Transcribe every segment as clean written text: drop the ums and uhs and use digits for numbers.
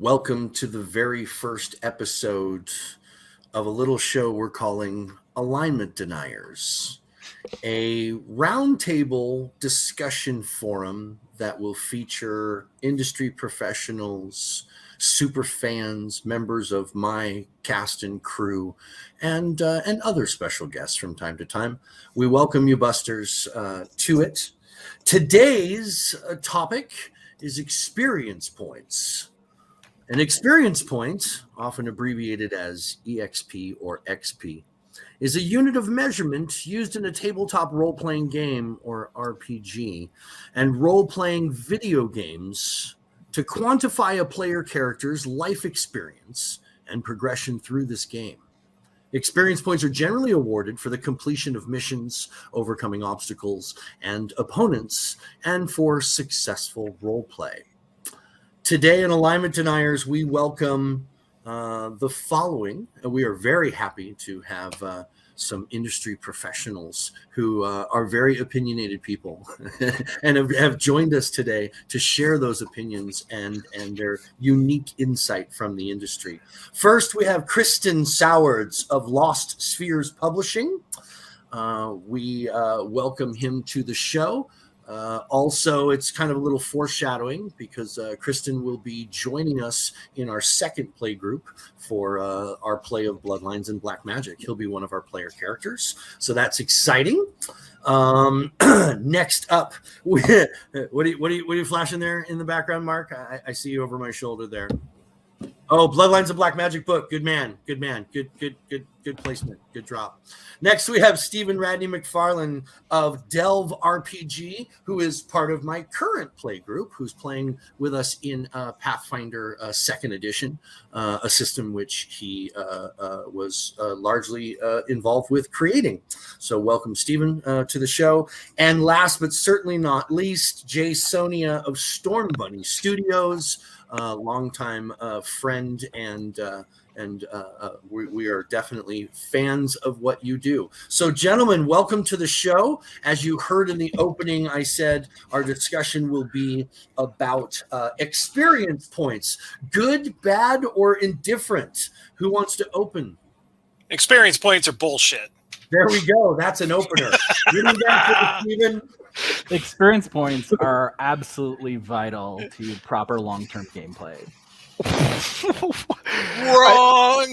Welcome to the very first episode of a little show we're calling Alignment Deniers, a roundtable discussion forum that will feature industry professionals, super fans, members of my cast and crew, and other special guests from time to time. We welcome you, Busters, to it. Today's topic is experience points. An experience point, often abbreviated as EXP or XP, is a unit of measurement used in a tabletop role-playing game or RPG and role-playing video games to quantify a player character's life experience and progression through this game. Experience points are generally awarded for the completion of missions, overcoming obstacles and opponents, and for successful roleplay. Today in Alignment Deniers, we welcome the following. We are very happy to have some industry professionals who are very opinionated people and have joined us today to share those opinions and their unique insight from the industry. First, we have Christen Sowards of Lost Spheres Publishing. We welcome him to the show. Also, it's kind of a little foreshadowing because Christen will be joining us in our second play group for our play of Bloodlines and Black Magic. He'll be one of our player characters, so that's exciting. Next up, what are you flashing there in the background, Mark? I see you over my shoulder there. Oh, Bloodlines and Black Magic book. Good man. Good placement. Good drop. Next, we have Stephen Radney-MacFarland of Delve RPG, who is part of my current play group, who's playing with us in Pathfinder 2nd Edition, a system which he was largely involved with creating. So welcome, Stephen, to the show. And last but certainly not least, Sonia of Storm Bunny Studios, longtime friend, and we are definitely fans of what you do. So, gentlemen, welcome to the show. As you heard in the opening, I said our discussion will be about experience points, good, bad, or indifferent. Who wants to open? Experience points are bullshit. There we go. That's an opener. Stephen. Experience points are absolutely vital to proper long-term gameplay. Wrong.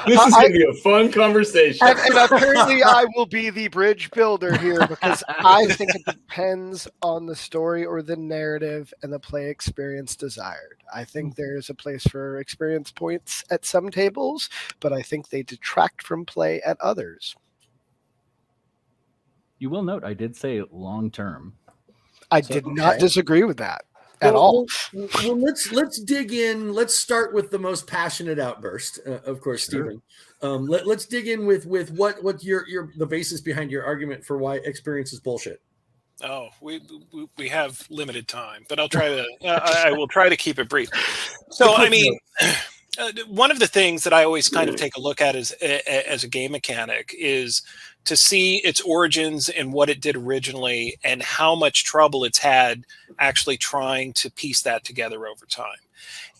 This is going to be a fun conversation. And apparently I will be the bridge builder here because I think it depends on the story or the narrative and the play experience desired. I think there's a place for experience points at some tables, but I think they detract from play at others. You will note I did say long-term. I did not disagree with that at all. Well, let's dig in. Let's start with the most passionate outburst, of course, sure. Stephen. Let's dig in with what your the basis behind your argument for why experience is bullshit. Oh, we have limited time, but I'll try to. I will try to keep it brief. So, I mean, one of the things that I always kind of take a look at as a game mechanic is to see its origins and what it did originally and how much trouble it's had actually trying to piece that together over time.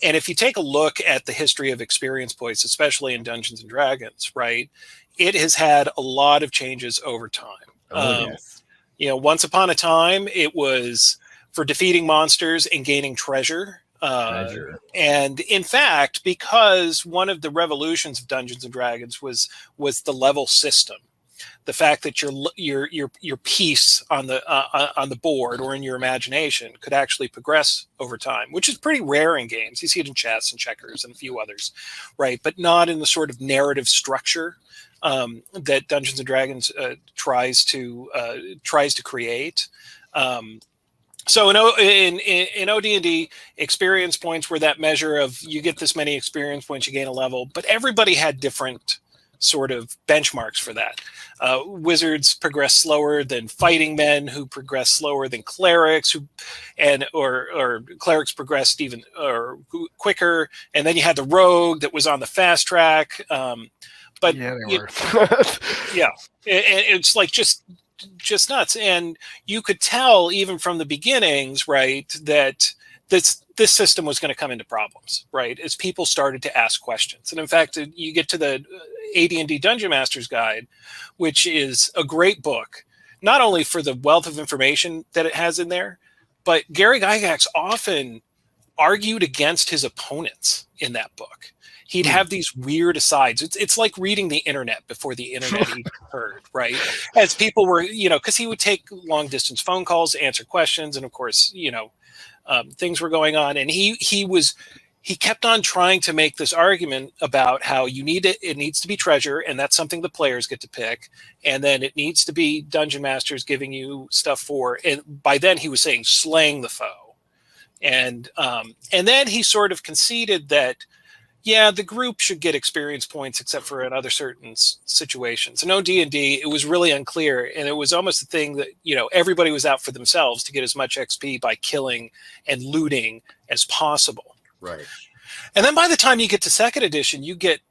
And if you take a look at the history of experience points, especially in Dungeons and Dragons, right, it has had a lot of changes over time. Yes. You know, once upon a time, it was for defeating monsters and gaining treasure. And in fact, because one of the revolutions of Dungeons and Dragons was the level system. The fact that your piece on the board or in your imagination could actually progress over time, which is pretty rare in games. You see it in chess and checkers and a few others, right? But not in the sort of narrative structure that Dungeons and Dragons tries to create. So in OD&D, experience points were that measure of you get this many experience points, you gain a level, but everybody had different sort of benchmarks for that. Wizards progress slower than fighting men, who progress slower than clerics, or clerics progressed even or quicker. And then you had the rogue that was on the fast track. But yeah, they were. Yeah, it's like just nuts. And you could tell even from the beginnings, right, that this system was going to come into problems, right? As people started to ask questions. And in fact, you get to the AD&D Dungeon Master's Guide, which is a great book, not only for the wealth of information that it has in there, but Gary Gygax often argued against his opponents in that book. He'd have these weird asides. It's like reading the internet before the internet even heard, right? As people were, because he would take long distance phone calls, answer questions, and of course, things were going on, and he kept on trying to make this argument about how it needs to be treasure, and that's something the players get to pick, and then it needs to be dungeon masters giving you stuff for, and by then he was saying slaying the foe, and then he sort of conceded that, yeah, the group should get experience points except for in other certain situations. In OD&D, it was really unclear, and it was almost the thing that, everybody was out for themselves to get as much XP by killing and looting as possible. Right. And then by the time you get to second edition, you get,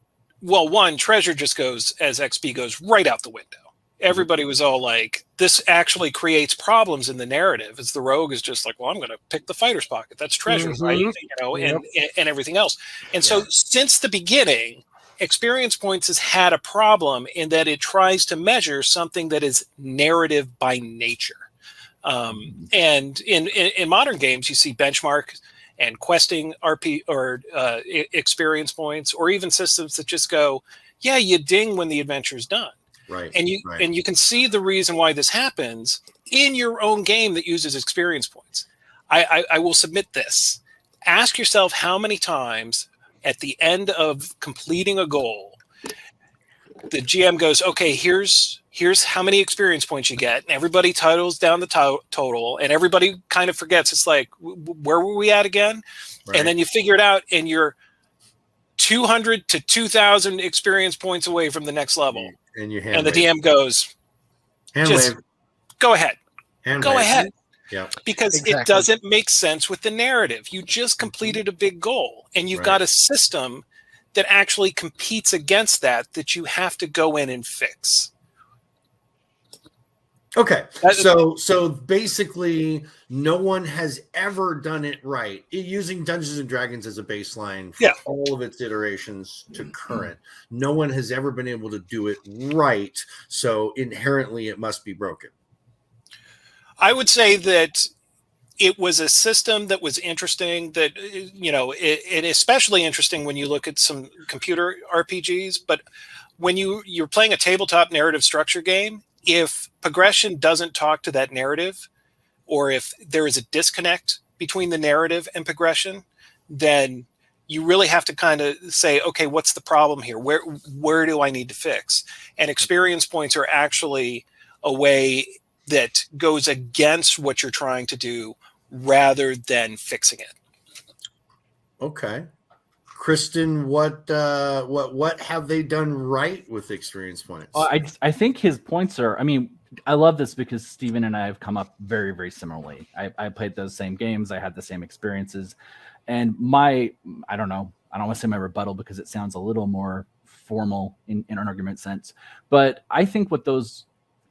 one, treasure just goes, as XP goes, right out the window. Everybody was all like, this actually creates problems in the narrative, as the rogue is just like, well, I'm going to pick the fighter's pocket. That's treasure, right? And everything else. And so since the beginning, experience points has had a problem in that it tries to measure something that is narrative by nature. And in modern games, you see benchmark and questing experience points, or even systems that just go, yeah, you ding when the adventure's done. Right. And you can see the reason why this happens in your own game that uses experience points. I will submit this. Ask yourself how many times at the end of completing a goal, the GM goes, okay, here's how many experience points you get. And everybody titles down the total, and everybody kind of forgets. It's like, where were we at again? Right. And then you figure it out, and you're 200 to 2,000 experience points away from the next level. And the DM goes, go ahead. Go ahead. Yeah. Because it doesn't make sense with the narrative. You just completed a big goal, and you've got a system that actually competes against that you have to go in and fix. Okay. So basically no one has ever done it right, using Dungeons and Dragons as a baseline for all of its iterations to current. No one has ever been able to do it right. So inherently it must be broken. I would say that it was a system that was interesting, that, it especially interesting when you look at some computer RPGs, but when you're playing a tabletop narrative structure game, if progression doesn't talk to that narrative, or if there is a disconnect between the narrative and progression, then you really have to kind of say, okay, what's the problem here? Where do I need to fix? And experience points are actually a way that goes against what you're trying to do rather than fixing it. Okay. Christen, what have they done right with experience points? I think his points are, I love this because Steven and I have come up very, very similarly. I played those same games. I had the same experiences. And I don't want to say my rebuttal because it sounds a little more formal in an argument sense. But I think what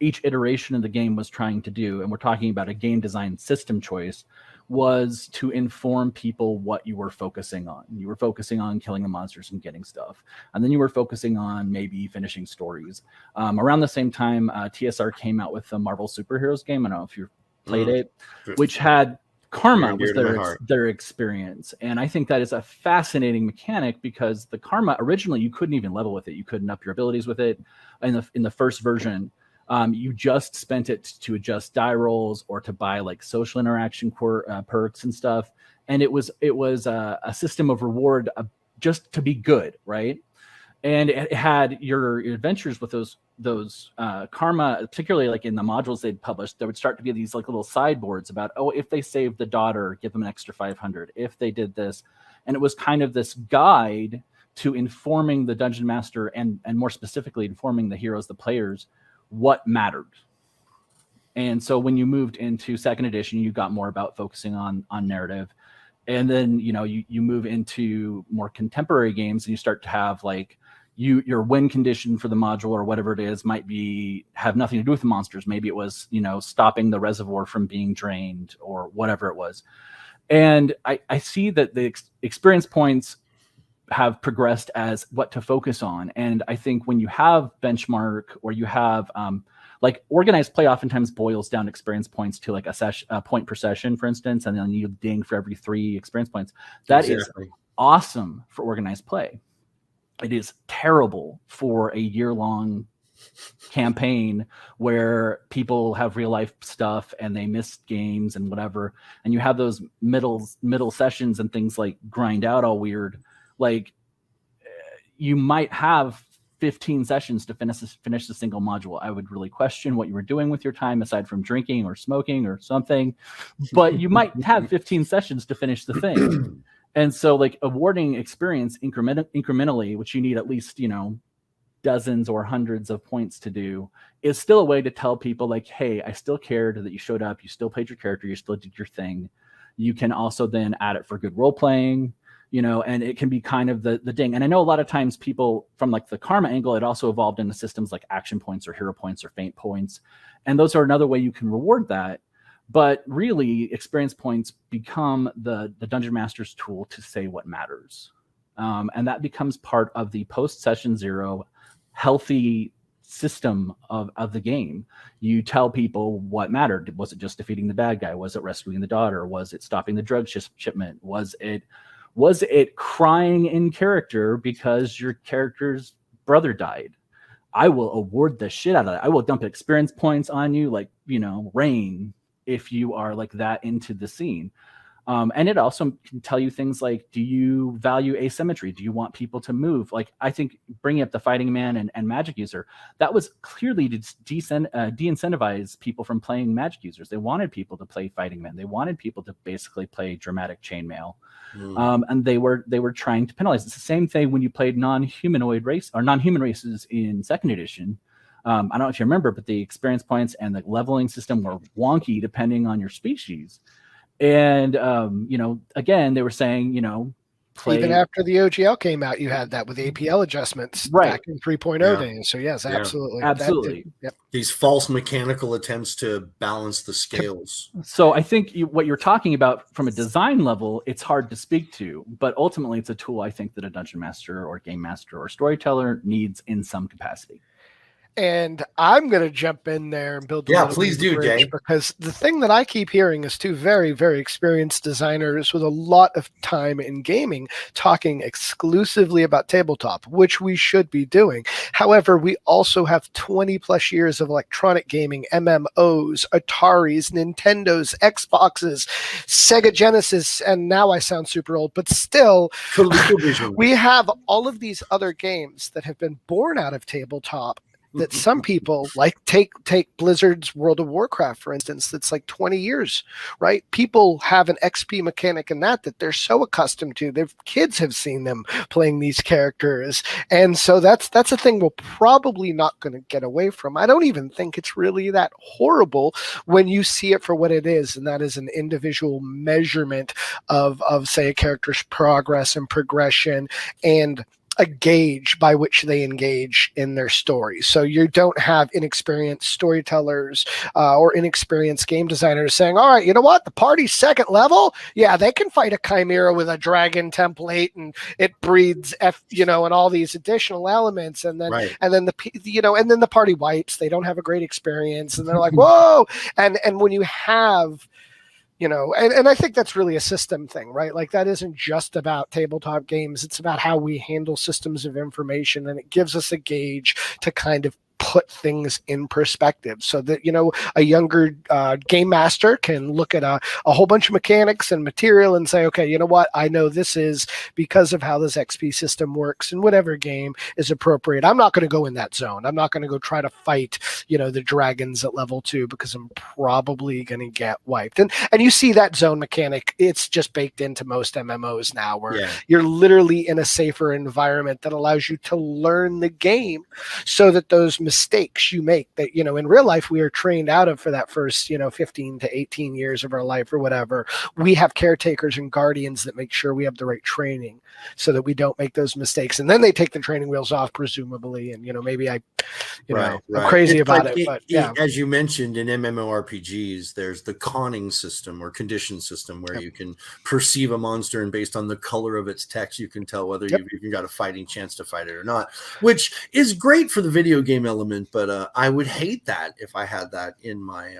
each iteration of the game was trying to do, and we're talking about a game design system choice, was to inform people what you were focusing on. You were focusing on killing the monsters and getting stuff. And then you were focusing on maybe finishing stories. Around the same time, TSR came out with the Marvel Superheroes game. I don't know if you played it, which had karma was their experience. And I think that is a fascinating mechanic because the karma, originally, you couldn't even level with it. You couldn't up your abilities with it. In the first version, you just spent it to adjust die rolls or to buy like social interaction perks and stuff. And it was a system of reward just to be good, right? And it had your adventures with those karma, particularly like in the modules they'd published, there would start to be these like little sideboards about, if they saved the daughter, give them an extra 500. If they did this, and it was kind of this guide to informing the dungeon master and more specifically informing the heroes, the players, what mattered. And so when you moved into second edition, you got more about focusing on narrative. And then, you move into more contemporary games and you start to have like your win condition for the module or whatever it is might have nothing to do with the monsters. Maybe it was, stopping the reservoir from being drained or whatever it was. And I see that the experience points have progressed as what to focus on. And I think when you have benchmark, or you have like organized play oftentimes boils down experience points to like a point per session, for instance, and then you ding for every 3 experience points. That is awesome for organized play. It is terrible for a year-long campaign where people have real life stuff and they miss games and whatever, and you have those middle sessions and things like grind out all weird. Like you might have 15 sessions to finish the single module. I would really question what you were doing with your time aside from drinking or smoking or something, but you might have 15 sessions to finish the thing. And so like awarding experience incrementally, which you need at least, dozens or hundreds of points to do, is still a way to tell people like, hey, I still cared that you showed up, you still played your character, you still did your thing. You can also then add it for good role playing, and it can be kind of the ding. And I know a lot of times people from like the karma angle, it also evolved into systems like action points or hero points or feint points. And those are another way you can reward that. But really, experience points become the Dungeon Master's tool to say what matters. And that becomes part of the post-session 0 healthy system of the game. You tell people what mattered. Was it just defeating the bad guy? Was it rescuing the daughter? Was it stopping the drug shipment? Was it crying in character because your character's brother died? I will award the shit out of that. I will dump experience points on you like, rain, if you are like that into the scene. And it also can tell you things like, do you value asymmetry? Do you want people to move? Like, I think bringing up the fighting man and magic user, that was clearly to de-incentivize people from playing magic users. They wanted people to play fighting men. They wanted people to basically play dramatic chainmail. And they were trying to penalize. It's the same thing when you played non-human races in 2nd edition. I don't know if you remember, but the experience points and the leveling system were wonky depending on your species. And, again, they were saying, play. Even after the OGL came out, you had that with APL adjustments back in 3.0 days. So, yes, absolutely. Absolutely. Yep. These false mechanical attempts to balance the scales. So I think what you're talking about from a design level, it's hard to speak to, but ultimately it's a tool I think that a dungeon master or game master or storyteller needs in some capacity. And I'm going to jump in there and build. Please do, Jaye. Because the thing that I keep hearing is 2 very, very experienced designers with a lot of time in gaming talking exclusively about tabletop, which we should be doing. However, we also have 20 plus years of electronic gaming, MMOs, Ataris, Nintendos, Xboxes, Sega Genesis, and now I sound super old, but still, we have all of these other games that have been born out of tabletop that some people like take Blizzard's World of Warcraft, for instance, that's like 20 years, right? People have an XP mechanic in that they're so accustomed to. Their kids have seen them playing these characters. And so that's a thing we're probably not going to get away from. I don't even think it's really that horrible when you see it for what it is, and that is an individual measurement of say, a character's progress and progression and a gauge by which they engage in their story. So you don't have inexperienced storytellers or inexperienced game designers saying, all right, you know what? The party's 2nd level. Yeah, they can fight a chimera with a dragon template and it breeds and all these additional elements. And then, and then the party wipes. They don't have a great experience. And they're like, whoa. And when you have, and I think that's really a system thing, right? Like that isn't just about tabletop games. It's about how we handle systems of information, and it gives us a gauge to kind of put things in perspective so that, a younger game master can look at a whole bunch of mechanics and material and say, okay, you know what? I know this is because of how this XP system works and whatever game is appropriate. I'm not going to go in that zone. I'm not going to go try to fight, the dragons at level 2 because I'm probably going to get wiped. And you see that zone mechanic. It's just baked into most MMOs now where you're literally in a safer environment that allows you to learn the game so that those mistakes mistakes you make that, in real life we are trained out of for that first, 15 to 18 years of our life or whatever. We have caretakers and guardians that make sure we have the right training so that we don't make those mistakes. And then they take the training wheels off, presumably. And, maybe I'm crazy about it. But yeah, as you mentioned, in MMORPGs, there's the conning system or condition system where you can perceive a monster, and based on the color of its text, you can tell whether you've even got a fighting chance to fight it or not, which is great for the video game element. But I would hate that if I had that in my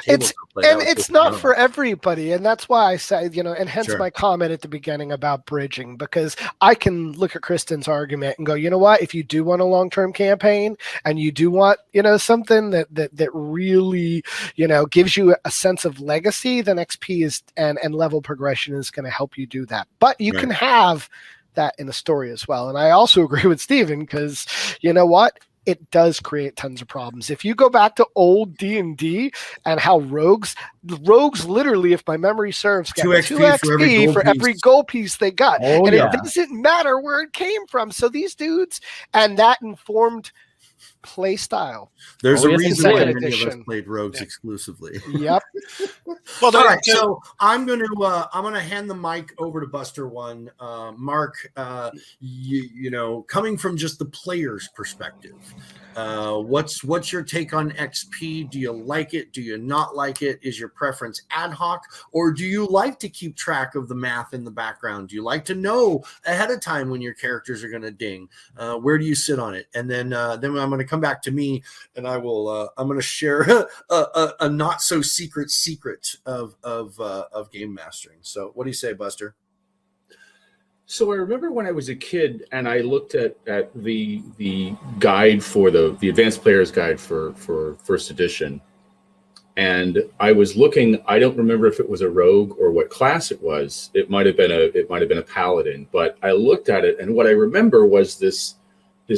tabletop play. And it's not for everybody, and that's why I say, and hence my comment at the beginning about bridging, because I can look at Christen's argument and go, you know what, if you do want a long-term campaign and you do want, something that really, gives you a sense of legacy, then XP is and level progression is going to help you do that. But you can have that in a story as well. And I also agree with Steven, because you know what? It does create tons of problems. If you go back to old D&D and how rogues literally, if my memory serves, got 2 XP for every gold piece they got. It doesn't matter where it came from. So these dudes, and that informed play style. There's a reason why many of us played rogues exclusively. Yep. Well, all right. So I'm gonna hand the mic over to Buster One. Mark, coming from just the player's perspective, what's your take on XP? Do you like it? Do you not like it? Is your preference ad hoc, or do you like to keep track of the math in the background? Do you like to know ahead of time when your characters are going to ding? Where do you sit on it? And then I'm going to come back to me, and I will. I'm going to share a not so secret of game mastering. So, what do you say, Buster? So I remember when I was a kid and I looked at the guide for the Advanced Player's Guide for first edition, and I was looking. I don't remember if it was a rogue or what class it was. It might have been a paladin, but I looked at it, and what I remember was this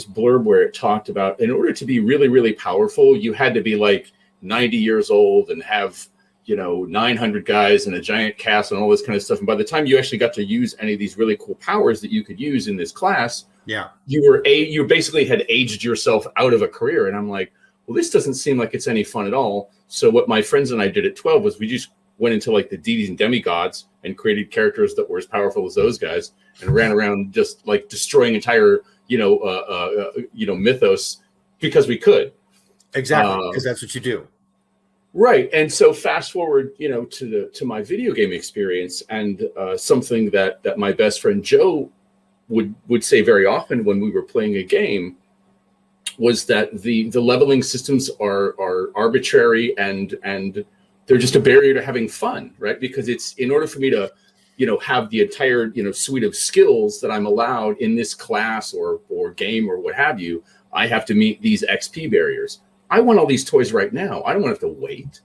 blurb where it talked about, in order to be really, really powerful, you had to be like 90 years old and have 900 guys and a giant cast and all this kind of stuff. And by the time you actually got to use any of these really cool powers that you could use in this class, you basically had aged yourself out of a career. And I'm like, well, this doesn't seem like it's any fun at all. So what my friends and I did at 12 was we just went into like the deities and demigods and created characters that were as powerful as those guys and ran around just like destroying entire, mythos because we could. Exactly, because that's what you do. Right. And so fast forward, to my video game experience, and something that my best friend Joe would say very often when we were playing a game was that the leveling systems are arbitrary and they're just a barrier to having fun, right? Because it's in order for me to, have the entire, suite of skills that I'm allowed in this class or game or what have you, I have to meet these XP barriers. I want all these toys right now. I don't want to have to wait.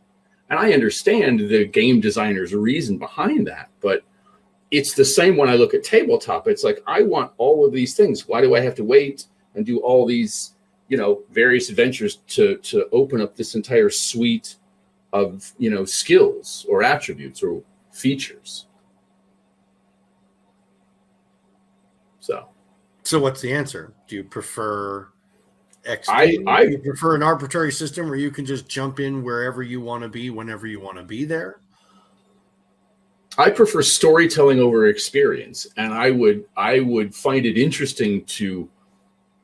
And I understand the game designer's reason behind that, but it's the same when I look at tabletop. It's like, I want all of these things. Why do I have to wait and do all these, various adventures to open up this entire suite of, skills or attributes or features? So what's the answer? Do you prefer XP? Do you prefer an arbitrary system where you can just jump in wherever you want to be, whenever you want to be there? I prefer storytelling over experience, and I would find it interesting to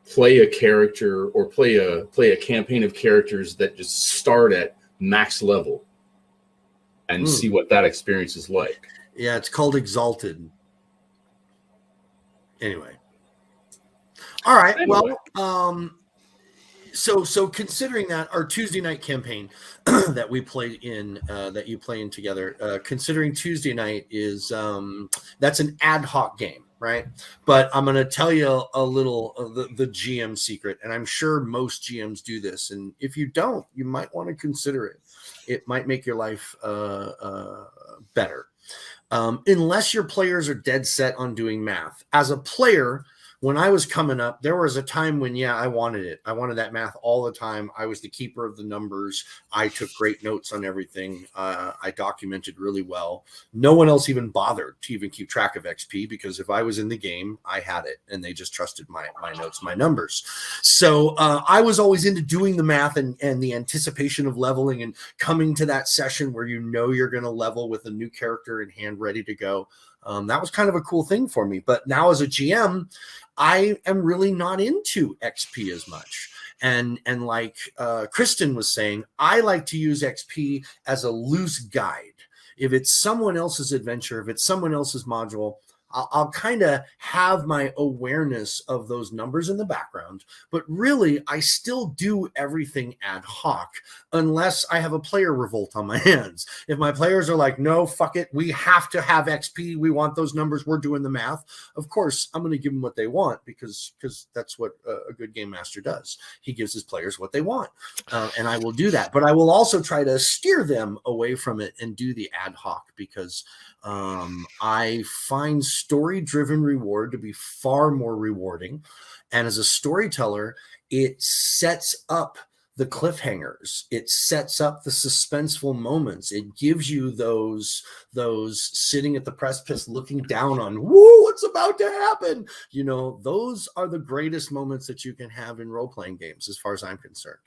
play a character or play a campaign of characters that just start at max level and see what that experience is like. Yeah, it's called Exalted. Anyway. All right. Well, so considering that our Tuesday night campaign that we play in, that you play in together, considering Tuesday night is that's an ad hoc game, right? But I'm going to tell you a little the GM secret, and I'm sure most GMs do this. And if you don't, you might want to consider it. It might make your life better. Unless your players are dead set on doing math. As a player, when I was coming up, there was a time when, I wanted it. I wanted that math all the time. I was the keeper of the numbers. I took great notes on everything. I documented really well. No one else even bothered to even keep track of XP, because if I was in the game, I had it, and they just trusted my notes, my numbers. So I was always into doing the math and the anticipation of leveling and coming to that session where you're going to level with a new character in hand ready to go. That was kind of a cool thing for me. But now as a GM, I am really not into XP as much. And like Christen was saying, I like to use XP as a loose guide. If it's someone else's adventure, if it's someone else's module, I'll kind of have my awareness of those numbers in the background, but really I still do everything ad hoc unless I have a player revolt on my hands. If my players are like, no, fuck it, we have to have XP, we want those numbers, we're doing the math, of course I'm going to give them what they want, because that's what a good game master does. He gives his players what they want, and I will do that. But I will also try to steer them away from it and do the ad hoc, because I find story-driven reward to be far more rewarding. And as a storyteller, it sets up the cliffhangers. It sets up the suspenseful moments. It gives you those sitting at the precipice looking down on, whoa, what's about to happen? Those are the greatest moments that you can have in role-playing games, as far as I'm concerned.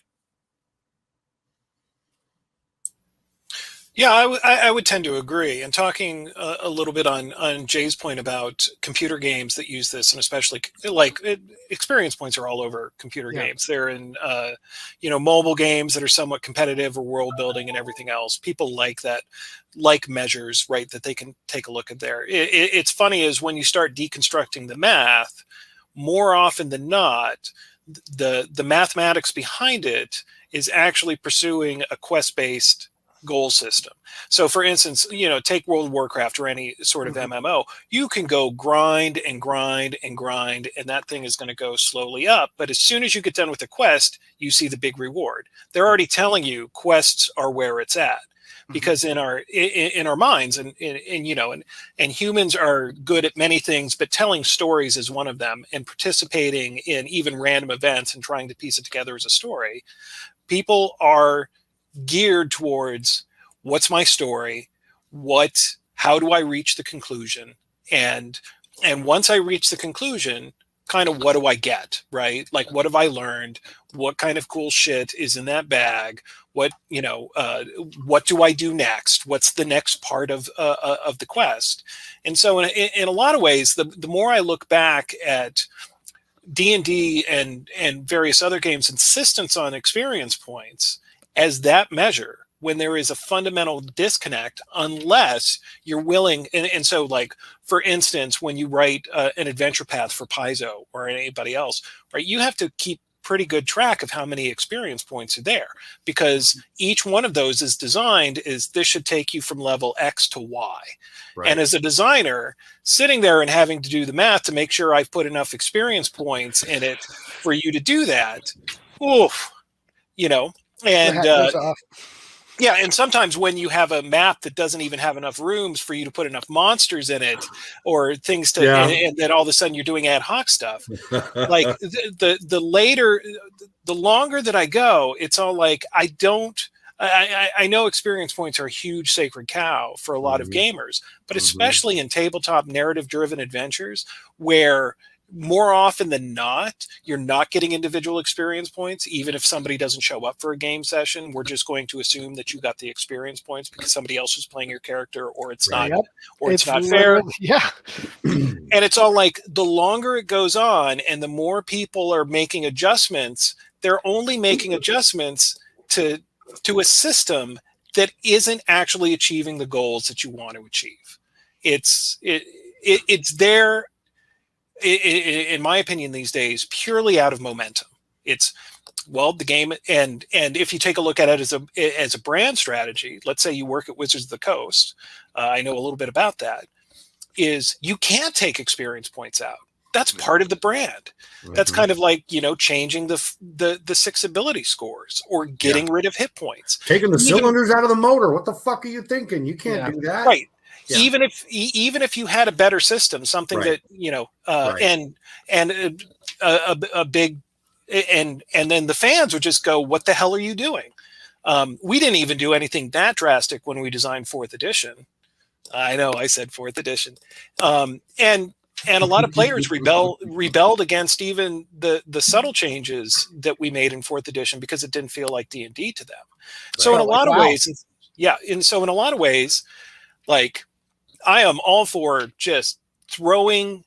Yeah, I would tend to agree. And talking a little bit on Jay's point about computer games that use this, and especially experience points are all over computer games. They're in mobile games that are somewhat competitive or world building and everything else. People like that, like measures, right? That they can take a look at there. It's funny is when you start deconstructing the math, more often than not, the mathematics behind it is actually pursuing a quest-based goal system. So for instance, take World of Warcraft or any sort of MMO, you can go grind and grind and grind, and that thing is going to go slowly up. But as soon as you get done with the quest, you see the big reward. They're already telling you quests are where it's at, because in our minds, and humans are good at many things, but telling stories is one of them, and participating in even random events and trying to piece it together as a story. People are geared towards, what's my story, how do I reach the conclusion, and once I reach the conclusion, kind of what do I get, right? Like, what have I learned? What kind of cool shit is in that bag? What do I do next? What's the next part of the quest? And so in a lot of ways, the more I look back at D&D and various other games' insistence on experience points as that measure, when there is a fundamental disconnect, unless you're willing. And so, like, for instance, when you write an adventure path for Paizo or anybody else, right, you have to keep pretty good track of how many experience points are there, because each one of those is designed as this should take you from level X to Y. Right. And as a designer, sitting there and having to do the math to make sure I've put enough experience points in it for you to do that, oof, and and sometimes when you have a map that doesn't even have enough rooms for you to put enough monsters in it or things to, and then all of a sudden you're doing ad hoc stuff. Like the longer that I go, it's all like, I know experience points are a huge sacred cow for a lot of gamers, but especially in tabletop narrative driven adventures, where more often than not, you're not getting individual experience points. Even if somebody doesn't show up for a game session, we're just going to assume that you got the experience points because somebody else was playing your character, or it's not, or it's not fair. Yeah. And it's all like, the longer it goes on and the more people are making adjustments, they're only making adjustments to a system that isn't actually achieving the goals that you want to achieve. It's there, in my opinion, these days, purely out of momentum. It's, the game, and if you take a look at it as a brand strategy, let's say you work at Wizards of the Coast, I know a little bit about that, is you can't take experience points out. That's part of the brand. That's kind of like, changing the 6 ability scores or getting rid of hit points. Taking the cylinders out of the motor. What the fuck are you thinking? You can't do that. Right. Yeah. even if you had a better system, something Right. that and a big and then the fans would just go, "What the hell are you doing?" We didn't even do anything that drastic when we designed 4th edition. I know I said 4th edition, and a lot of players rebelled against even the subtle changes that we made in 4th edition because it didn't feel like D&D to them. Right. So in a lot of ways, in a lot of ways, like I am all for just throwing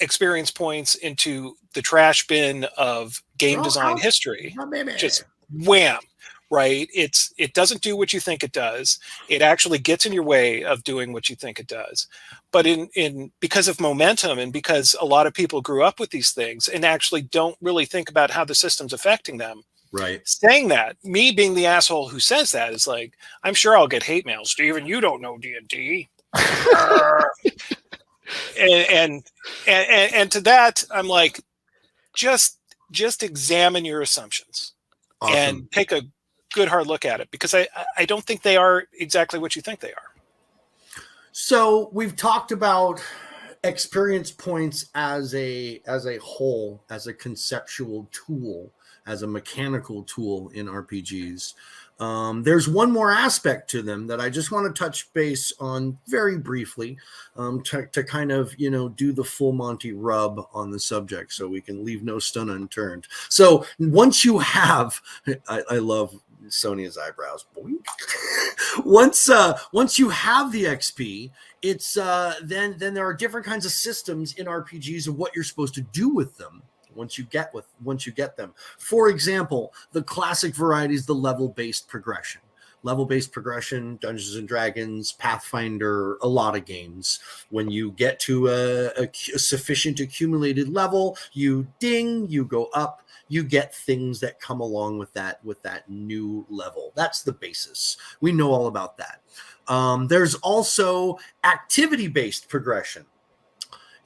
experience points into the trash bin of game design history. Just wham. Right. It doesn't do what you think it does. It actually gets in your way of doing what you think it does. But because of momentum and because a lot of people grew up with these things and actually don't really think about how the system's affecting them. Right. Saying that, me being the asshole who says that is like, I'm sure I'll get hate mail. Steven, you don't know D&D. and to that, I'm like, just examine your assumptions. Awesome. And take a good hard look at it, because I don't think they are exactly what you think they are. So we've talked about experience points as a whole, as a conceptual tool, as a mechanical tool in RPGs. There's one more aspect to them that I just want to touch base on very briefly, to kind of, do the full Monty rub on the subject so we can leave no stone unturned. So once you have, I love Sonia's eyebrows. Once you have the XP, it's then there are different kinds of systems in RPGs of what you're supposed to do with them once you get them. For example, the classic variety is the level-based progression. Level-based progression, Dungeons and Dragons, Pathfinder, a lot of games. When you get to a sufficient accumulated level, you go up. You get things that come along with that new level. That's the basis. We know all about that. There's also activity-based progression.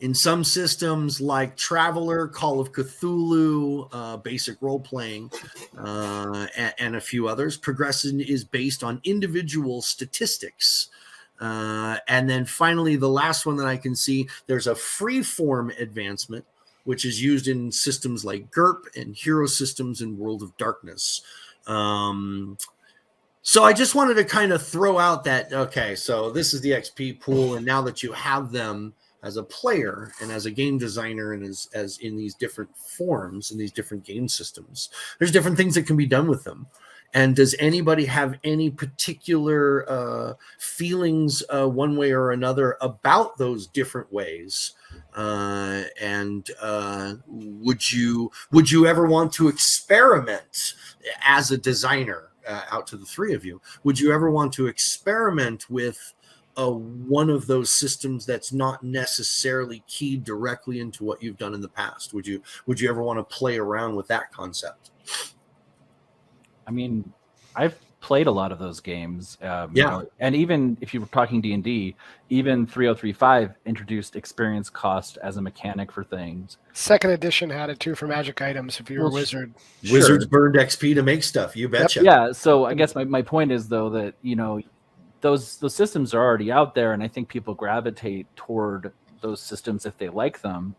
In some systems like Traveler, Call of Cthulhu, basic role-playing, and a few others, progression is based on individual statistics. And then finally, the last one that I can see, there's a free-form advancement, which is used in systems like GURP and hero systems in World of Darkness. So I just wanted to kind of throw out that, okay, so this is the XP pool, and now that you have them as a player and as a game designer and as in these different forms in these different game systems, there's different things that can be done with them. And does anybody have any particular feelings one way or another about those different ways? And would you ever want to experiment as a designer, out to the three of you? Would you ever want to experiment with one of those systems that's not necessarily keyed directly into what you've done in the past? Would you ever want to play around with that concept? I mean, I've played a lot of those games. And even if you were talking D&D, even 3035 introduced experience cost as a mechanic for things. 2nd edition had it too for magic items if you're a wizard. Wizards burned XP to make stuff. You betcha. Yep. Yeah. So I guess my point is, though, that, those systems are already out there, and I think people gravitate toward those systems if they like them.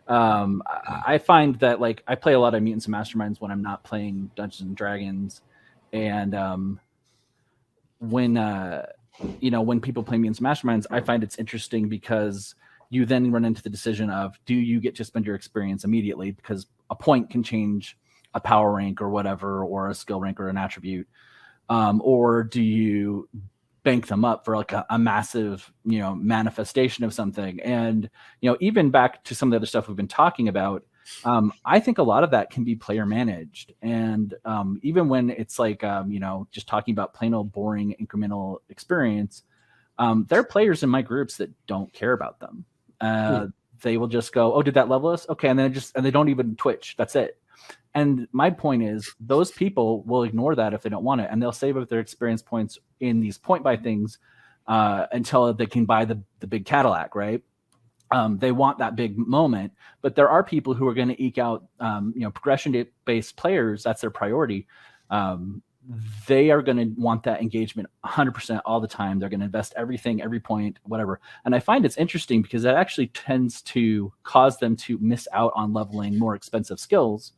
I find that, like, I play a lot of Mutants and Masterminds when I'm not playing Dungeons and Dragons, and when people play Mutants and Masterminds, I find it's interesting because you then run into the decision of, do you get to spend your experience immediately, because a point can change a power rank or whatever, or a skill rank or an attribute, or do you bank them up for like a massive, manifestation of something? And, even back to some of the other stuff we've been talking about, I think a lot of that can be player managed. And even when it's like, just talking about plain old boring incremental experience, there are players in my groups that don't care about them. They will just go, oh, did that level us? Okay. And then and they don't even twitch. That's it. And my point is, those people will ignore that if they don't want it, and they'll save up their experience points in these point buy things until they can buy the big Cadillac, right? They want that big moment, but there are people who are going to eke out, progression-based players. That's their priority. they are going to want that engagement 100% all the time. They're going to invest everything, every point, whatever. And I find it's interesting because that actually tends to cause them to miss out on leveling more expensive skills,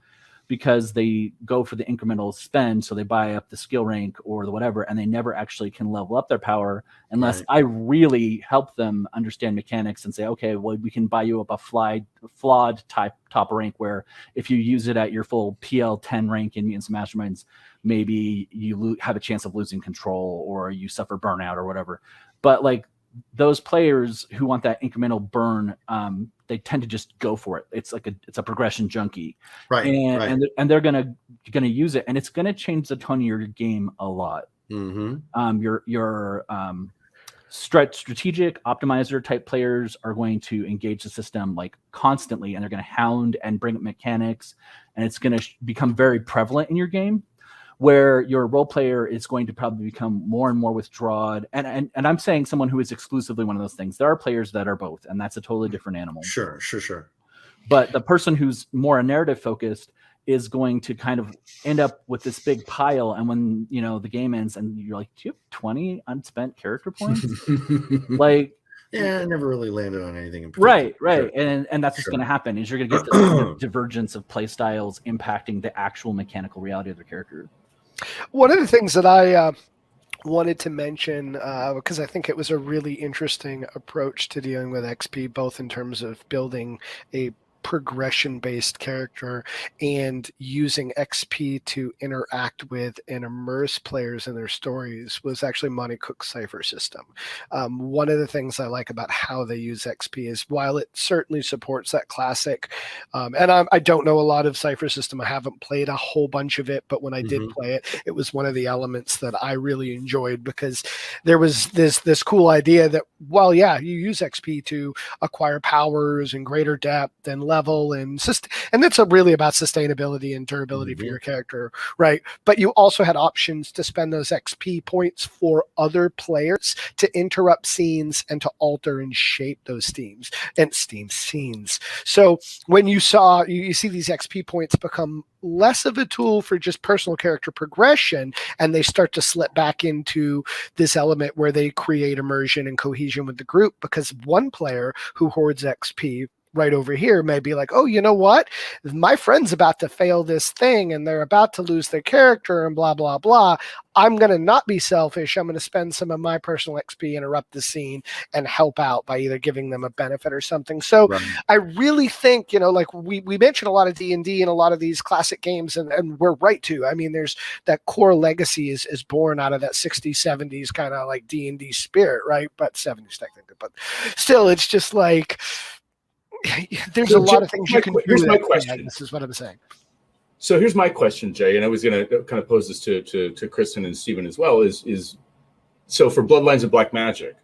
because they go for the incremental spend. So they buy up the skill rank or the whatever, and they never actually can level up their power unless I really help them understand mechanics and say, okay, well, we can buy you up a flawed type top rank where if you use it at your full PL 10 rank in Mutants and Masterminds, maybe you have a chance of losing control or you suffer burnout or whatever. But like those players who want that incremental burn, they tend to just go for it. It's like it's a progression junkie, and they're gonna use it, and it's gonna change the tone of your game a lot. Your strategic optimizer type players are going to engage the system like constantly, and they're going to hound and bring up mechanics, and it's going to become very prevalent in your game. Where your role player is going to probably become more and more withdrawn. And I'm saying someone who is exclusively one of those things. There are players that are both, and that's a totally different animal. Sure. But the person who's more narrative focused is going to kind of end up with this big pile. And when, the game ends and you're like, do you have 20 unspent character points? Yeah, I never really landed on anything in particular. Right. And that's what's going to happen is you're going to get this divergence of play styles impacting the actual mechanical reality of their character. One of the things that I wanted to mention, because I think it was a really interesting approach to dealing with XP, both in terms of building a progression-based character and using XP to interact with and immerse players in their stories, was actually Monty Cook's Cypher system. One of the things I like about how they use XP is, while it certainly supports that classic, and I don't know a lot of Cypher system. I haven't played a whole bunch of it, but when I did play it, it was one of the elements that I really enjoyed, because there was this cool idea that, well, yeah, you use XP to acquire powers and greater depth and level, and that's really about sustainability and durability for your character, right? But you also had options to spend those XP points for other players to interrupt scenes and to alter and shape those scenes. So when you see these XP points become less of a tool for just personal character progression, and they start to slip back into this element where they create immersion and cohesion with the group, because one player who hoards XP right over here may be like, oh, you know what? My friend's about to fail this thing and they're about to lose their character and blah, blah, blah. I'm going to not be selfish. I'm going to spend some of my personal XP, interrupt the scene, and help out by either giving them a benefit or something. So I really think, like we mentioned a lot of D&D and a lot of these classic games, and we're right to. I mean, there's that core legacy is born out of that 60s, 70s kind of like D&D spirit, right? But 70s technically. But still, it's just like, there's a lot of things you can do. Here's my question. This is what I'm saying. So here's my question, Jay, and I was going to kind of pose this to Christen and Stephen as well. Is so for Bloodlines of Black Magic,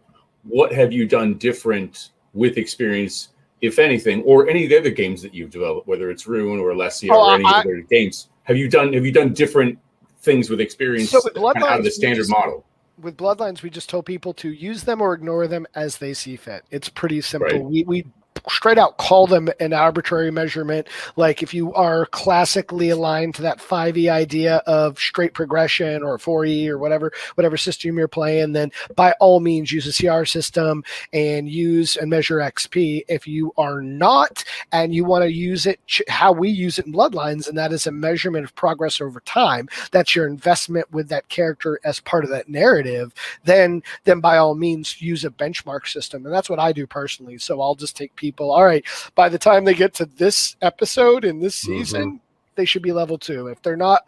what have you done different with experience, if anything, or any of the other games that you've developed, whether it's Rune or Alessia or any other games? Have you done different things with experience out of the standard model? With Bloodlines, we just told people to use them or ignore them as they see fit. It's pretty simple. Right. We straight out call them an arbitrary measurement. Like if you are classically aligned to that 5e idea of straight progression or 4e or whatever system you're playing, then by all means use a CR system and use and measure XP. If you are not, and you want to use it how we use it in Bloodlines, and that is a measurement of progress over time, that's your investment with that character as part of that narrative, then by all means use a benchmark system. And that's what I do personally. So I'll just take people, all right, by the time they get to this episode in this season, they should be level 2. If they're not,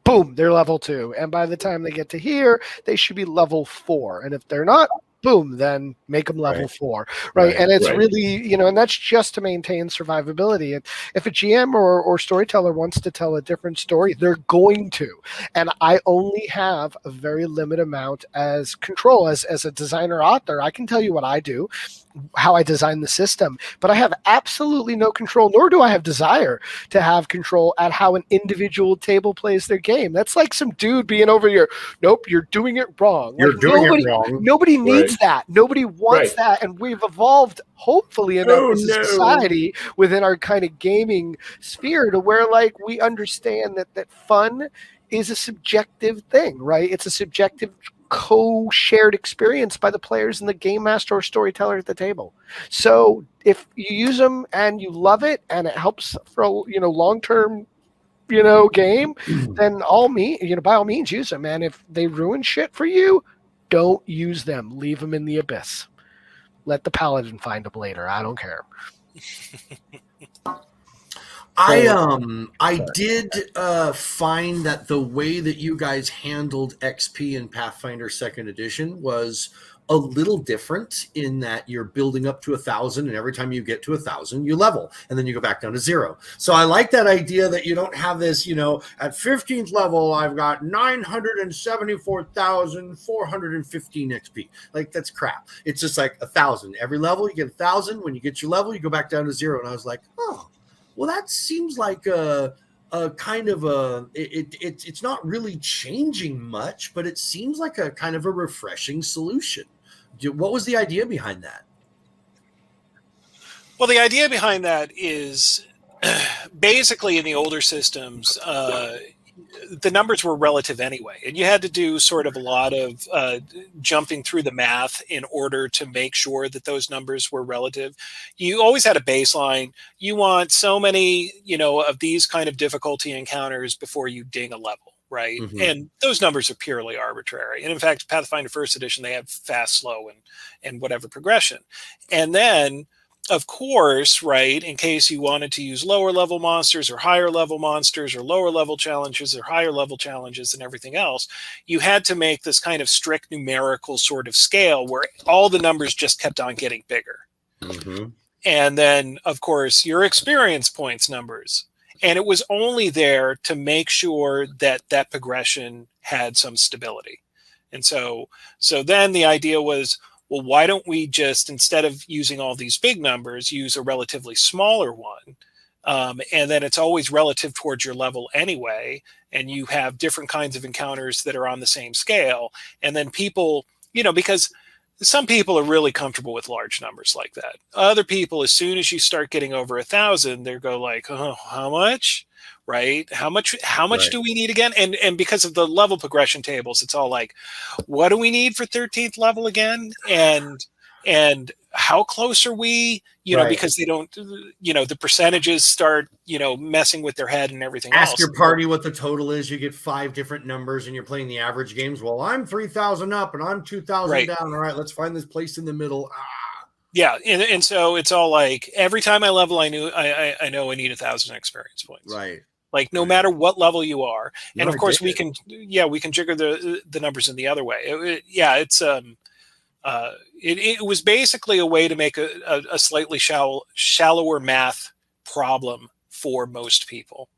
boom, they're level 2. And by the time they get to here, they should be level 4. And if they're not, boom, then make them level 4, right? And it's really, and that's just to maintain survivability. And if a GM or storyteller wants to tell a different story, they're going to. And I only have a very limited amount as control. As a designer author, I can tell you what I do, how I design the system, but I have absolutely no control, nor do I have desire to have control at how an individual table plays their game. That's like some dude being over here, nope, you're doing it wrong. You're doing it wrong. Nobody needs that. Nobody wants that. And we've evolved, hopefully, enough as a society within our kind of gaming sphere to where, like, we understand that fun is a subjective thing, right? It's a subjective co-shared experience by the players and the game master or storyteller at the table. So if you use them and you love it and it helps for a long-term game, then by all means use them. And if they ruin shit for you, don't use them. Leave them in the abyss. Let the paladin find them later. I don't care. I did find that the way that you guys handled XP in Pathfinder 2nd Edition was a little different in that you're building up to 1,000, and every time you get to 1,000, you level, and then you go back down to 0. So I like that idea that you don't have this, at 15th level, I've got 974,415 XP. Like, that's crap. It's just like 1,000. Every level, you get 1,000. When you get your level, you go back down to 0. And I was like, oh, well, that seems like a kind of it's not really changing much, but it seems like a kind of a refreshing solution. What was the idea behind that? Well, the idea behind that is basically in the older systems, the numbers were relative anyway, and you had to do sort of a lot of jumping through the math in order to make sure that those numbers were relative. You always had a baseline. You want so many, of these kind of difficulty encounters before you ding a level, right? Mm-hmm. And those numbers are purely arbitrary. And in fact, Pathfinder 1st Edition, they have fast, slow, and whatever progression. And then, of course, right, in case you wanted to use lower level monsters or higher level monsters or lower level challenges or higher level challenges and everything else, you had to make this kind of strict numerical sort of scale where all the numbers just kept on getting bigger. Mm-hmm. And then, of course, your experience points numbers. And it was only there to make sure that that progression had some stability. And so then the idea was, well, why don't we just, instead of using all these big numbers, use a relatively smaller one? And then it's always relative towards your level anyway. And you have different kinds of encounters that are on the same scale. And then people, because some people are really comfortable with large numbers like that. Other people, as soon as you start getting over 1,000, they go like, oh, how much? Right? How much right. do we need again? And because of the level progression tables, it's all like, what do we need for 13th level again? And how close are we? Right. Because they don't, the percentages start, messing with their head and everything else. Ask your party what the total is. You get 5 different numbers and you're playing the average games. Well, I'm 3,000 up and I'm 2,000 right. down. All right, let's find this place in the middle. Yeah, and so it's all like, every time I level, I know I need 1,000 experience points. Right. Like, no matter what level you are. And of course we can jigger the numbers in the other way. It was basically a way to make a slightly shallower math problem for most people.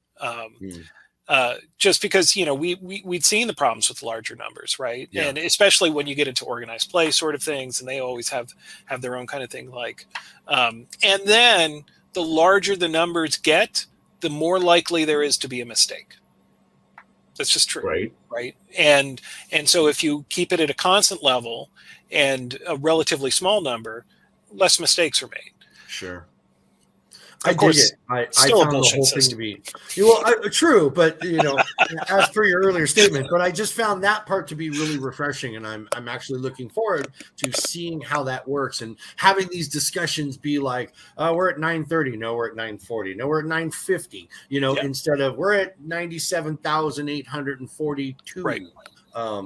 Just because, we'd seen the problems with larger numbers, right? Yeah. And especially when you get into organized play sort of things, and they always have their own kind of thing. Like, and then the larger the numbers get, the more likely there is to be a mistake. That's just true, right? And so if you keep it at a constant level and a relatively small number, less mistakes are made. Sure. Of course, I found the whole thing to be true, but as per your earlier statement, but I just found that part to be really refreshing, and I'm actually looking forward to seeing how that works and having these discussions be like, we're at 930, no, we're at 940, no, we're at 950, instead of we're at 97,842. Right.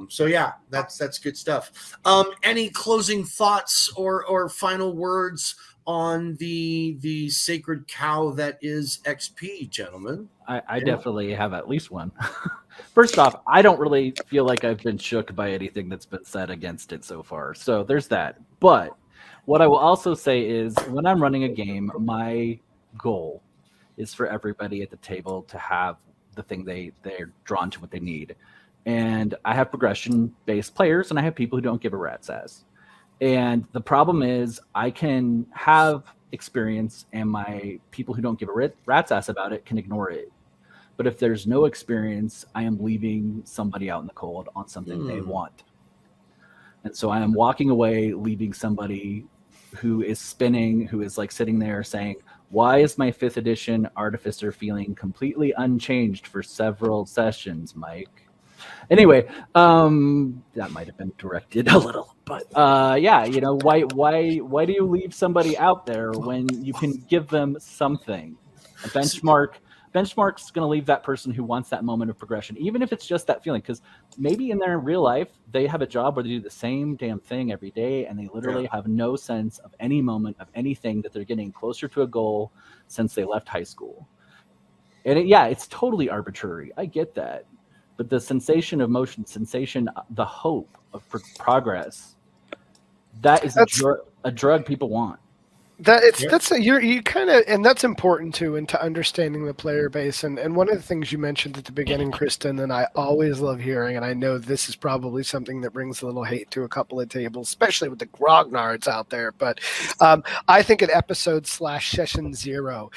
So yeah, that's good stuff. Any closing thoughts or final words on the sacred cow that is XP, gentlemen? I definitely have at least one. First off, I don't really feel like I've been shook by anything that's been said against it so far. So there's that. But what I will also say is, when I'm running a game, my goal is for everybody at the table to have the thing they're drawn to, what they need. And I have progression-based players, and I have people who don't give a rat's ass. And the problem is, I can have experience, and my people who don't give a rat's ass about it can ignore it. But if there's no experience, I am leaving somebody out in the cold on something they want. And so I am walking away, leaving somebody who is spinning, who is like sitting there saying, Why is my 5th edition Artificer feeling completely unchanged for several sessions, Mike? Anyway, that might have been directed a little, but yeah, you know, why do you leave somebody out there when you can give them something? A benchmark's going to leave that person who wants that moment of progression, even if it's just that feeling, because maybe in their real life they have a job where they do the same damn thing every day, and they literally have no sense of any moment of anything that they're getting closer to a goal since they left high school. And it's totally arbitrary. I get that. But the sensation of motion, the hope of progress, that is a drug people want. You kind of, and that's important too, into understanding the player base. And one of the things you mentioned at the beginning, Christen, and I always love hearing, and I know this is probably something that brings a little hate to a couple of tables, especially with the grognards out there. But I think an episode / session 0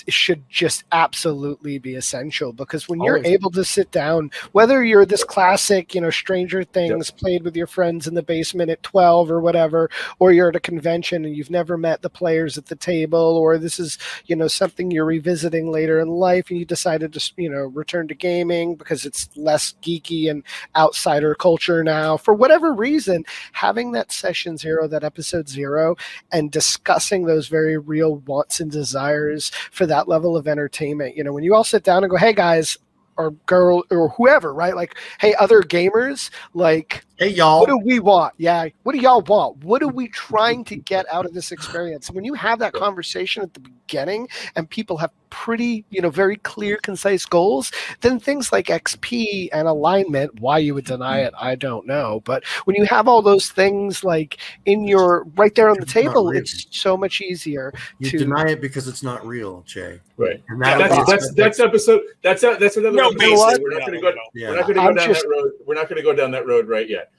should just absolutely be essential, because when you're able to sit down, whether you're this classic, you know, Stranger Things played with your friends in the basement at 12 or whatever, or you're at a convention and you've never met the players at the table, or this is, you know, something you're revisiting later in life and you decided to, you know, return to gaming because it's less geeky and outsider culture now, for whatever reason, having that session 0, that episode 0, and discussing those very real wants and desires for that level of entertainment. You know, when you all sit down and go, hey guys, or girl, or whoever, right? Like, hey, other gamers, like, hey, y'all, what do we want? Yeah. What do y'all want? What are we trying to get out of this experience? When you have that conversation at the beginning and people have pretty, you know, very clear, concise goals, then things like XP and alignment, why you would deny it, I don't know. But when you have all those things like in your, right there on the table, it's so much easier to deny it because it's not real, Jay. Right. And that's episode. That's another. No, we're not going to go. We're not going to go down that road. We're not going to go down that road right yet.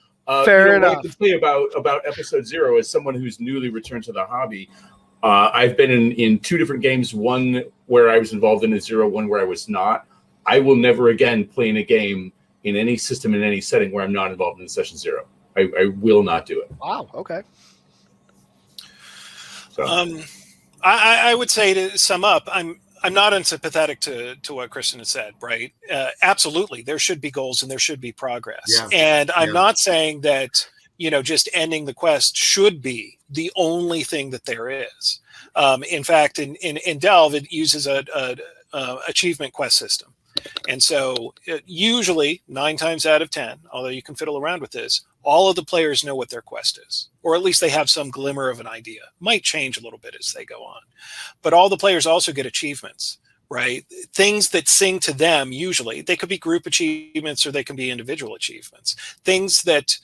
Fair enough. What I can say about episode 0 as someone who's newly returned to the hobby, I've been in 2 different games. One where I was involved in a 0, one where I was not. I will never again play in a game in any system in any setting where I'm not involved in session 0. I will not do it. Wow. Okay. So. I would say, to sum up, I'm not unsympathetic to what Christen has said, right? Absolutely, there should be goals and there should be progress. Yeah. And I'm not saying that, you know, just ending the quest should be the only thing that there is. In fact, in Delve, it uses a achievement quest system. And so usually 9 times out of 10, although you can fiddle around with this, all of the players know what their quest is, or at least they have some glimmer of an idea. Might change a little bit as they go on, but all the players also get achievements, right? Things that sing to them. Usually they could be group achievements or they can be individual achievements, things that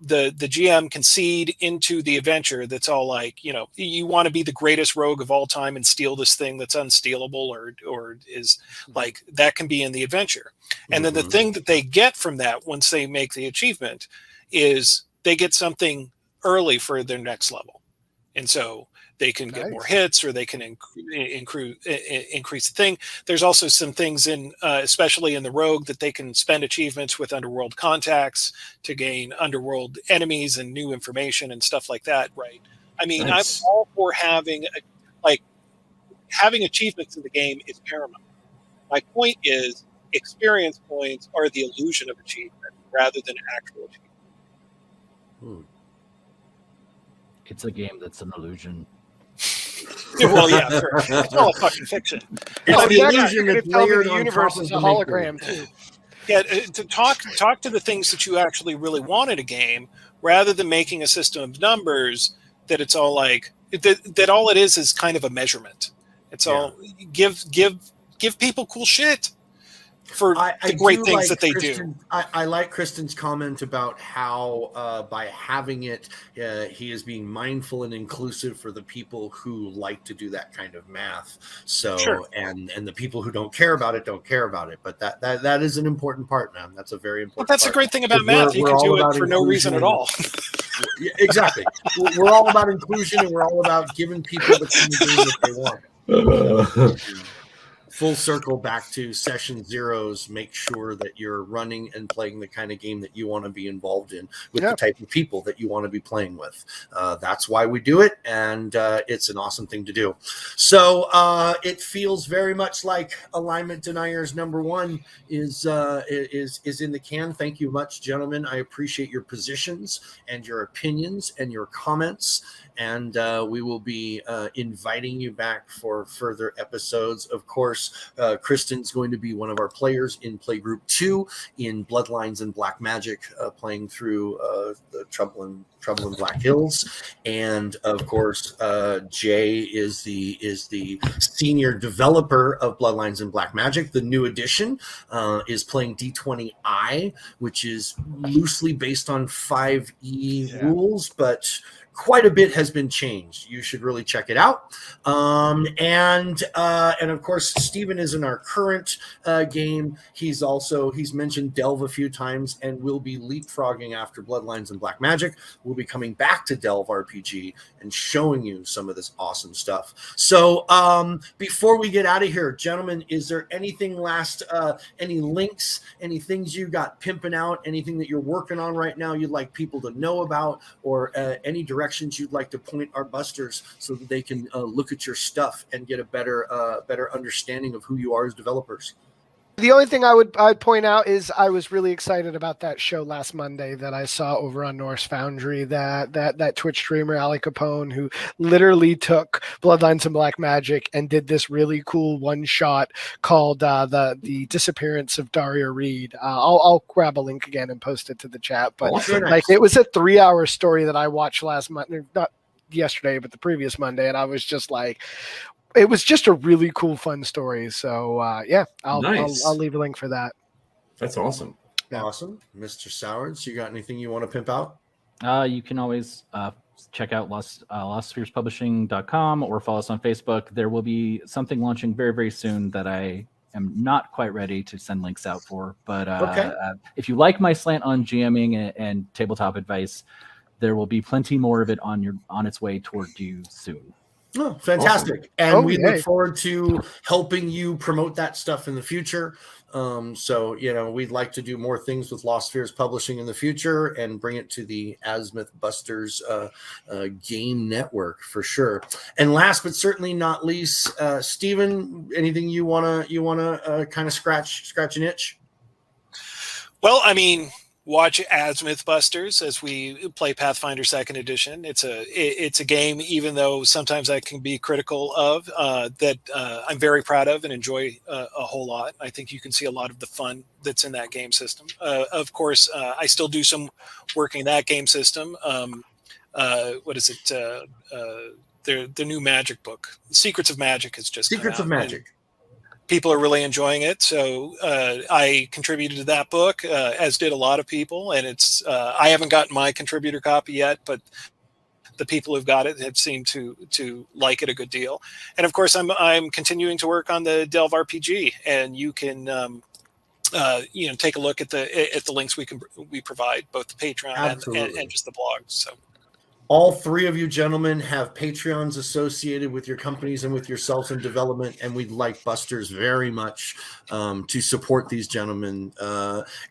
the GM can seed into the adventure. That's all like, you know, you want to be the greatest rogue of all time and steal this thing that's unstealable, or is like, that can be in the adventure. And then the thing that they get from that once they make the achievement is they get something early for their next level. And so they can get more hits, or they can increase the thing. There's also some things in, especially in the rogue, that they can spend achievements with underworld contacts to gain underworld enemies and new information and stuff like that, right? I mean, I'm all for having achievements in the game is paramount. My point is, experience points are the illusion of achievement rather than actual achievement. It's a game that's an illusion. Well, yeah, sure. It's all a fucking fiction. It's the illusion that's layered on the universe is a hologram too. Yeah, to talk to the things that you actually really want in a game, rather than making a system of numbers that it's all like that all it is kind of a measurement. It's all give people cool shit for the great things that they do. I like Christen's comment about how by having it, he is being mindful and inclusive for the people who like to do that kind of math. So, and the people who don't care about it don't care about it. But that is an important part, man. That's a very important. But that's part. A great thing about math. You can do it for no reason at all. Yeah, exactly. We're all about inclusion, and we're all about giving people the kind of game that they want. full circle back to session zeros. Make sure that you're running and playing the kind of game that you want to be involved in with the type of people that you want to be playing with. That's why we do it, and it's an awesome thing to do. So it feels very much like Alignment Deniers #1 is in the can. Thank you much, gentlemen. I appreciate your positions and your opinions and your comments, and we will be inviting you back for further episodes. Of course, Kristen's going to be one of our players in Playgroup 2 in Bloodlines and Black Magic, playing through the Trouble in Black Hills, and of course, Jaye is the senior developer of Bloodlines and Black Magic. The new edition is playing D20I, which is loosely based on 5e rules, but quite a bit has been changed. You should really check it out. And of course, Stephen is in our current game. He's mentioned Delve a few times, and will be leapfrogging after Bloodlines and Black Magic. We'll be coming back to Delve RPG and showing you some of this awesome stuff. So before we get out of here, gentlemen, is there anything any links, any things you got pimping out, anything that you're working on right now you'd like people to know about, or any directions you'd like to point our busters so that they can look at your stuff and get a better understanding of who you are as developers? The only thing I'd point out is I was really excited about that show last Monday that I saw over on Norse Foundry, that Twitch streamer, Ali Capone, who literally took Bloodlines and Black Magic and did this really cool one-shot called the Disappearance of Daria Reed. I'll grab a link again and post it to the chat. But it was a 3-hour story that I watched last Monday, not yesterday, but the previous Monday, and I was just like, it was just a really cool, fun story. So I'll leave a link for that. That's awesome. Yeah. Awesome. Mr. Sowards, you got anything you want to pimp out? You can always check out lostspherespublishing.com or follow us on Facebook. There will be something launching very, very soon that I am not quite ready to send links out for. But if you like my slant on GMing and tabletop advice, there will be plenty more of it on its way toward you soon. Oh, fantastic. Awesome. And we look forward to helping you promote that stuff in the future. So, we'd like to do more things with Lost Spheres Publishing in the future and bring it to the Azmyth Busters game network for sure. And last but certainly not least, Stephen, anything you wanna kind of scratch an itch? Well, I mean, watch Azmyth Busters as we play Pathfinder 2nd Edition. It's a game, even though sometimes I can be critical of, that I'm very proud of and enjoy a whole lot. I think you can see a lot of the fun that's in that game system. Of course, I still do some work in that game system. What is it? The new Magic book, Secrets of Magic, is just Secrets of Magic. People are really enjoying it, so I contributed to that book, as did a lot of people. And it's I haven't gotten my contributor copy yet, but the people who've got it have seemed to like it a good deal. And of course, I'm continuing to work on the Delve RPG, and you can take a look at the links we provide, both the Patreon and just the blog. So. All three of you gentlemen have Patreons associated with your companies and with yourselves in development, and we'd like Busters very much to support these gentlemen.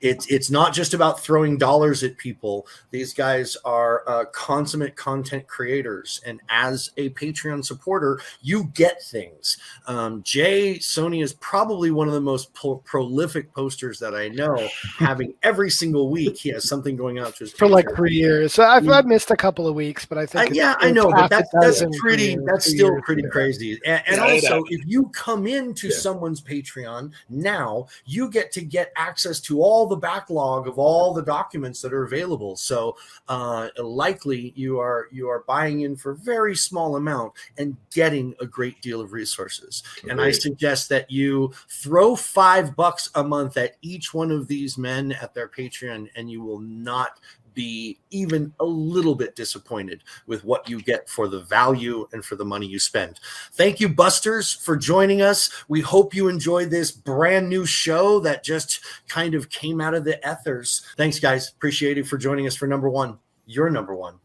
It's not just about throwing dollars at people. These guys are consummate content creators, and as a Patreon supporter, you get things. Jaye, Sonia is probably one of the most prolific posters that I know, having every single week he has something going out to his for like 3 years. So I've missed a couple of weeks. But I think I know, but that's still pretty crazy. And also, if you come into someone's Patreon now, you get access to all the backlog of all the documents that are available. So likely you are buying in for a very small amount and getting a great deal of resources. Great. And I suggest that you throw $5 a month at each one of these men at their Patreon, and you will not be even a little bit disappointed with what you get for the value and for the money you spend. Thank you, Busters, for joining us. We hope you enjoyed this brand new show that just kind of came out of the ethers. Thanks, guys. Appreciate it for joining us for number one. Your number one.